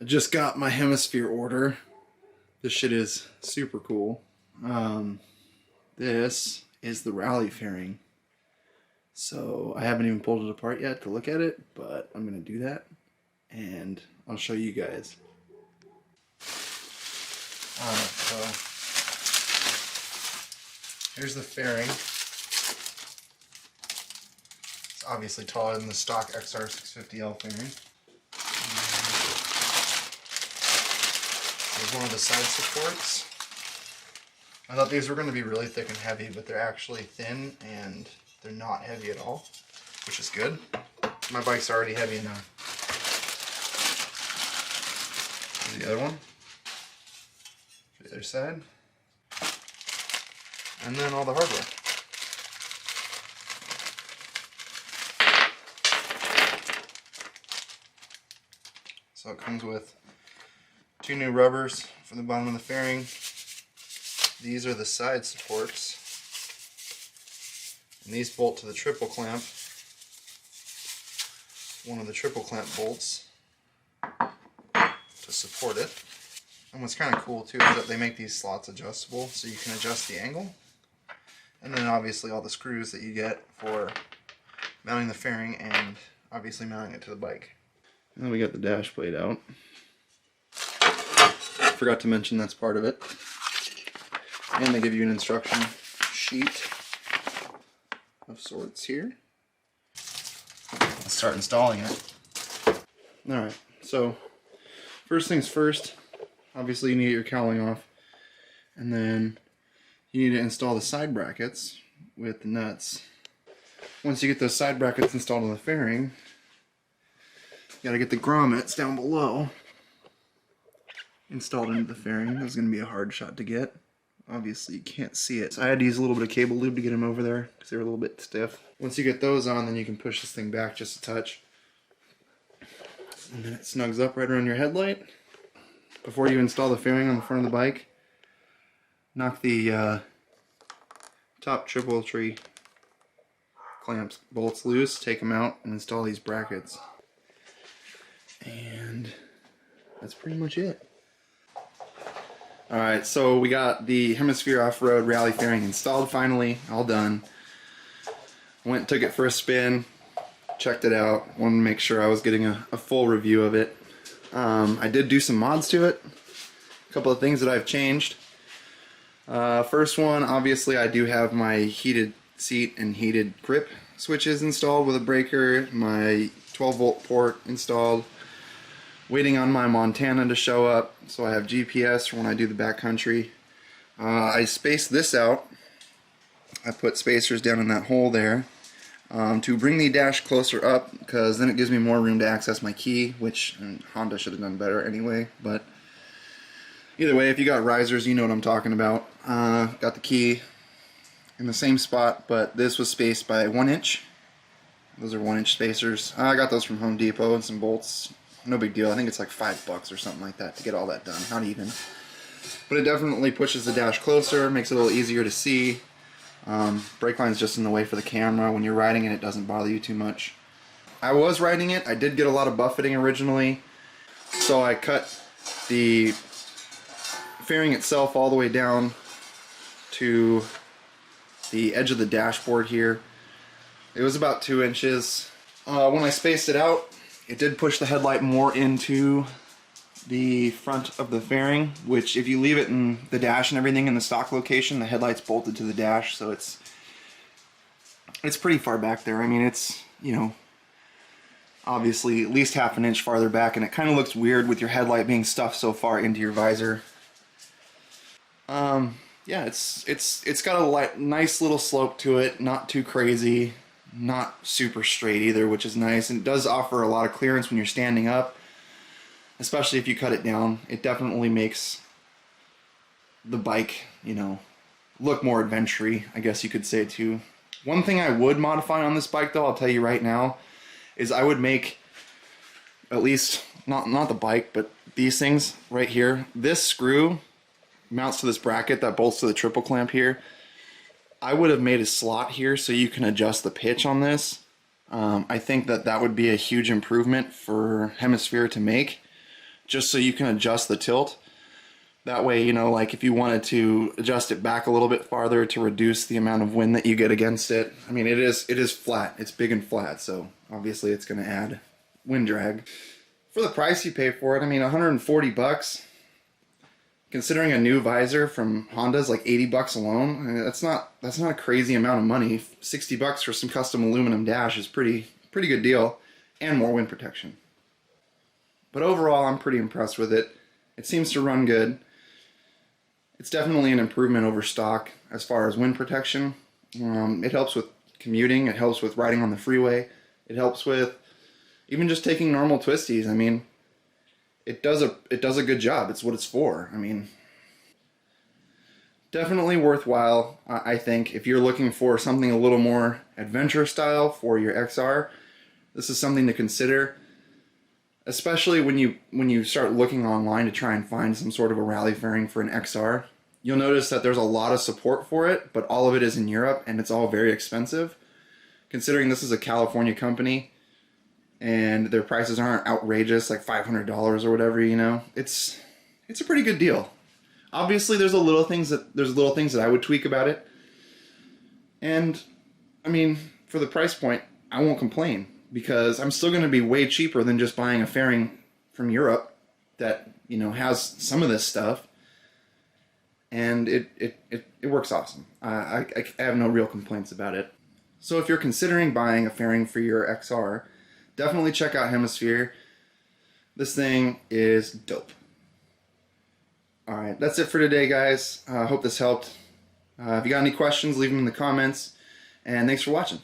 I just got my Hemisphere order. This shit is super cool. This is the rally fairing. So I haven't even pulled it apart yet to look at it, but I'm gonna do that and I'll show you guys. Alright, so here's the fairing. It's obviously taller than the stock XR650L fairing. Here's one of the side supports. I thought these were going to be really thick and heavy, but they're actually thin and they're not heavy at all, which is good. My bike's already heavy enough. Here's the other one. For the other side. And then all the hardware. So it comes with 2 new rubbers for the bottom of the fairing. These are the side supports. And these bolt to the triple clamp. One of the triple clamp bolts to support it. And what's kind of cool too is that they make these slots adjustable so you can adjust the angle. And then obviously all the screws that you get for mounting the fairing and obviously mounting it to the bike. And then we got the dash plate out. Forgot to mention that's part of it. And they give you an instruction sheet of sorts here. Let's start installing it. Alright, so first things first, obviously you need to get your cowling off. And then you need to install the side brackets with the nuts. Once you get those side brackets installed on the fairing, you gotta get the grommets down below installed into the fairing. This is going to be a hard shot to get. Obviously you can't see it. So I had to use a little bit of cable lube to get them over there because they were a little bit stiff. Once you get those on, then you can push this thing back just a touch. And then it snugs up right around your headlight. Before you install the fairing on the front of the bike, knock the top triple tree clamps bolts loose, take them out, and install these brackets. And that's pretty much it. Alright, so we got the Hemisphere Offroad rally fairing installed finally, all done. Went and took it for a spin, checked it out, wanted to make sure I was getting a full review of it. I did do some mods to it, a couple of things that I've changed. First one, obviously I do have my heated seat and heated grip switches installed with a breaker, my 12-volt port installed. Waiting on my Montana to show up, so I have GPS for when I do the backcountry. I spaced this out. I put spacers down in that hole there to bring the dash closer up, because then it gives me more room to access my key, which Honda should have done better anyway. But either way, if you got risers, you know what I'm talking about. Got the key in the same spot, but this was spaced by 1 inch. Those are 1 inch spacers. I got those from Home Depot and some bolts. No big deal. I think it's like $5 or something like that to get all that done. Not even. But it definitely pushes the dash closer, makes it a little easier to see. Brake line's just in the way for the camera. When you're riding it, it doesn't bother you too much. I was riding it. I did get a lot of buffeting originally. So I cut the fairing itself all the way down to the edge of the dashboard here. It was about 2 inches. When I spaced it out, it did push the headlight more into the front of the fairing, which if you leave it in the dash and everything in the stock location, the headlight's bolted to the dash, so it's pretty far back there. I mean, it's, you know, obviously at least half an inch farther back, and it kind of looks weird with your headlight being stuffed so far into your visor. Yeah, it's got a nice little slope to it, not too crazy. Not super straight either, which is nice, and it does offer a lot of clearance when you're standing up, especially if you cut it down. It definitely makes the bike, you know, look more adventure-y, I guess you could say too. One thing I would modify on this bike though, I'll tell you right now, is I would make, at least not the bike, but these things right here, this screw mounts to this bracket that bolts to the triple clamp here. I would have made a slot here so you can adjust the pitch on this. I think that would be a huge improvement for Hemisphere to make. just so you can adjust the tilt. That way, you know, like if you wanted to adjust it back a little bit farther to reduce the amount of wind that you get against it. I mean, it is flat. It's big and flat, so obviously it's going to add wind drag. For the price you pay for it, I mean, 140 bucks. Considering a new visor from Honda's like 80 bucks alone, I mean, that's not a crazy amount of money. 60 bucks for some custom aluminum dash is pretty good deal, and more wind protection. But overall, I'm pretty impressed with it. It seems to run good. It's definitely an improvement over stock as far as wind protection. It helps with commuting. It helps with riding on the freeway. It helps with even just taking normal twisties. I mean, it does a good job. It's what it's for. I mean, definitely worthwhile. I think if you're looking for something a little more adventure style for your XR, this is something to consider. Especially when you start looking online to try and find some sort of a rally fairing for an XR, you'll notice that there's a lot of support for it, but all of it is in Europe and it's all very expensive. Considering this is a California company and their prices aren't outrageous, like $500 or whatever, you know, it's a pretty good deal. Obviously, there's little things that I would tweak about it, and I mean, for the price point, I won't complain. Because I'm still going to be way cheaper than just buying a fairing from Europe that, you know, has some of this stuff, and it works awesome. I have no real complaints about it. So if you're considering buying a fairing for your XR, definitely check out Hemisphere. This thing is dope. Alright, that's it for today, guys. I hope this helped. If you got any questions, leave them in the comments, and thanks for watching.